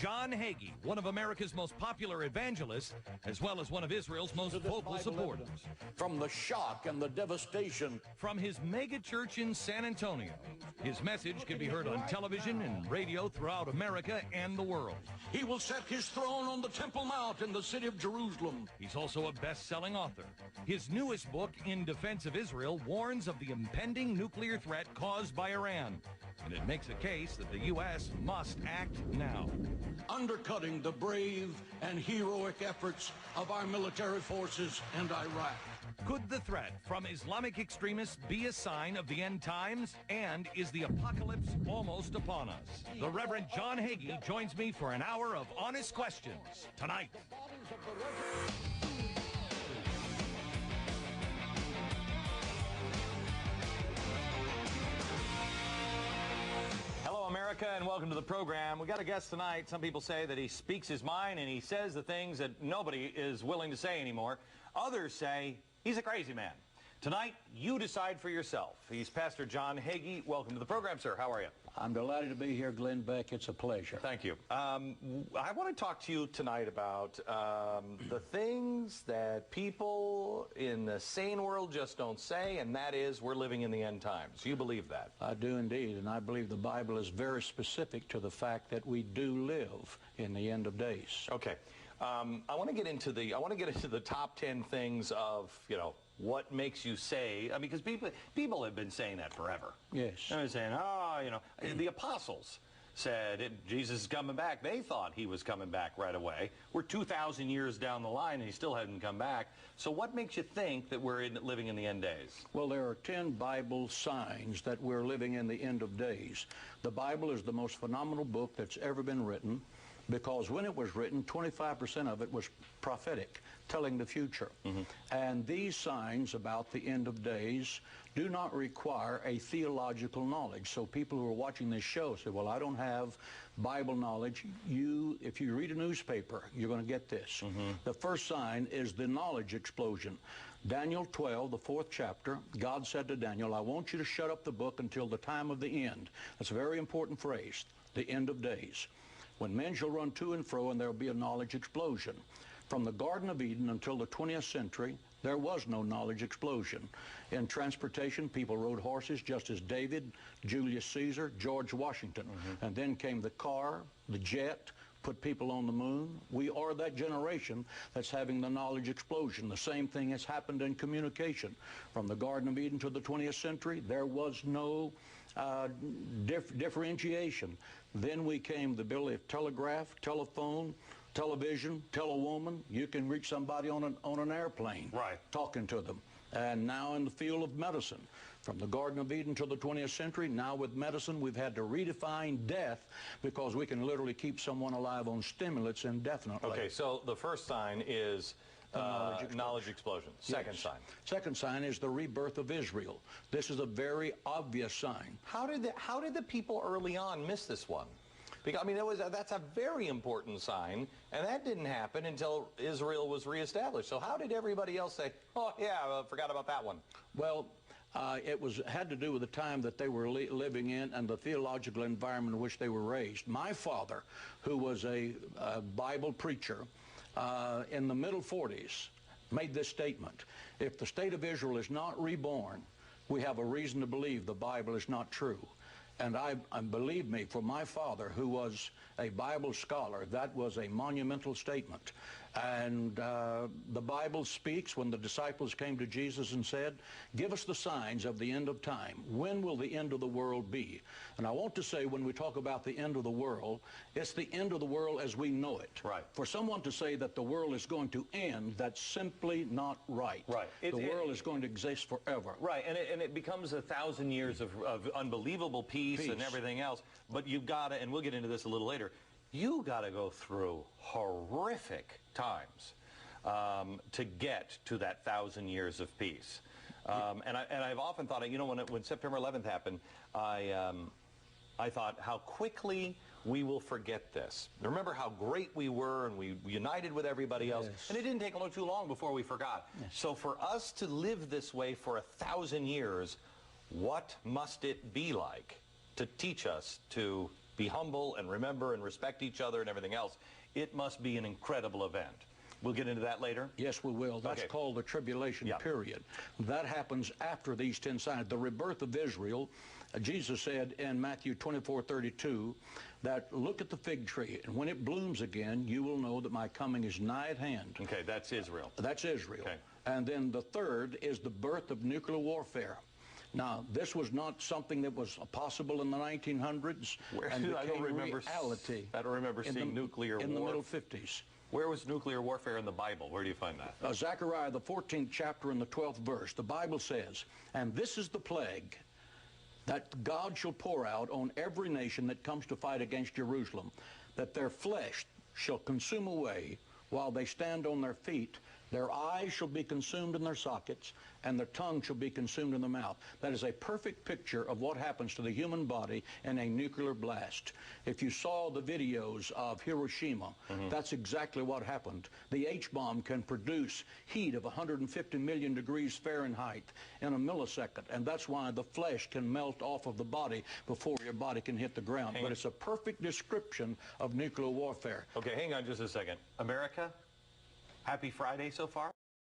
John Hagee, one of America's most popular evangelists, as well as one of Israel's most vocal supporters. From the shock and the devastation. From his megachurch in San Antonio, his message can be heard on television and radio throughout America and the world. He will set his throne on the Temple Mount in the city of Jerusalem. He's also a best-selling author. His newest book, In Defense of Israel, warns of the impending nuclear threat caused by Iran. And it makes a case that the U.S. must act now. Undercutting the brave and heroic efforts of our military forces in Iraq. Could the threat from Islamic extremists be a sign of the end times? And is the apocalypse almost upon us? The Reverend John Hagee joins me for an hour of honest questions tonight. Hello, America, and welcome to the program. We got a guest tonight. Some people say that he speaks his mind and he says the things that nobody is willing to say anymore. Others say he's a crazy man. Tonight, you decide for yourself. He's Pastor John Hagee. Welcome to the program, sir. How are you? I'm delighted to be here, Glenn Beck. It's a pleasure. Thank you. I want to talk to you tonight about the things that people in the sane world just don't say, and that is we're living in the end times. You believe that? I do indeed, and I believe the Bible is very specific to the fact that we do live in the end of days. Okay. I want to get into the top 10 things of, what makes you say, because people have been saying that forever. Yes. They're saying, the apostles said Jesus is coming back. They thought he was coming back right away. We're 2,000 years down the line and he still hadn't come back. So what makes you think that we're living in the end days? Well, there are 10 Bible signs that we're living in the end of days. The Bible is the most phenomenal book that's ever been written, because when it was written, 25% of it was prophetic, telling the future. Mm-hmm. And these signs about the end of days do not require a theological knowledge. So people who are watching this show say, well, I don't have Bible knowledge. If you read a newspaper, you're going to get this. Mm-hmm. The first sign is the knowledge explosion. Daniel 12, the 4th chapter, God said to Daniel, I want you to shut up the book until the time of the end. That's a very important phrase, the end of days. When men shall run to and fro, and there will be a knowledge explosion. From the Garden of Eden until the 20th century, there was no knowledge explosion. In transportation, people rode horses just as David, Julius Caesar, George Washington. Mm-hmm. And then came the car, the jet, put people on the moon. We are that generation that's having the knowledge explosion. The same thing has happened in communication. From the Garden of Eden to the 20th century, there was no differentiation. Then we came the ability of telegraph, telephone, television, telewoman. You can reach somebody on an airplane, right, talking to them. And now in the field of medicine, from the Garden of Eden to the 20th century, now with medicine, we've had to redefine death because we can literally keep someone alive on stimulants indefinitely. Okay, so the first sign is knowledge explosion. Second sign. Second sign is the rebirth of Israel. This is a very obvious sign. How did the people early on miss this one? Because, that's a very important sign, and that didn't happen until Israel was reestablished. So how did everybody else say, oh, yeah, I forgot about that one? Well, it had to do with the time that they were living in and the theological environment in which they were raised. My father, who was a Bible preacher, in the middle 40s, made this statement: if the state of Israel is not reborn, we have a reason to believe the Bible is not true. And believe me, for my father, who was a Bible scholar, that was a monumental statement. And the Bible speaks when the disciples came to Jesus and said, give us the signs of the end of time. When will the end of the world be? And I want to say, when we talk about the end of the world, it's the end of the world as we know it. Right. For someone to say that the world is going to end, that's simply not right. Right. The world is going to exist forever. Right, and it becomes 1,000 years of unbelievable peace and everything else. But you've got to, and we'll get into this a little later, you got to go through horrific times to get to that 1,000 years of peace. And I've often thought, when September 11th happened, I thought how quickly we will forget this. Remember how great we were and we united with everybody else. Yes. And it didn't take too long before we forgot. Yes. So for us to live this way for 1,000 years, what must it be like to teach us to be humble and remember and respect each other and everything else. It must be an incredible event. We'll get into that later? Yes, we will. That's called the tribulation period. That happens after these 10 signs. The rebirth of Israel, Jesus said in Matthew 24:32 that look at the fig tree, and when it blooms again, you will know that my coming is nigh at hand. Okay, that's Israel. That's Israel. Okay. And then the third is the birth of nuclear warfare. Now, this was not something that was possible in the 1900s. And I don't remember reality. I don't remember seeing nuclear war. In the middle 50s. Where was nuclear warfare in the Bible? Where do you find that? Zechariah, the 14th chapter and the 12th verse. The Bible says, and this is the plague that God shall pour out on every nation that comes to fight against Jerusalem, that their flesh shall consume away while they stand on their feet. Their eyes shall be consumed in their sockets, and their tongue shall be consumed in the mouth. That is a perfect picture of what happens to the human body in a nuclear blast. If you saw the videos of Hiroshima, that's exactly what happened. The H-bomb can produce heat of 150 million degrees Fahrenheit in a millisecond, and that's why the flesh can melt off of the body before your body can hit the ground. But it's a perfect description of nuclear warfare. Okay, hang on just a second. America? Happy Friday so far?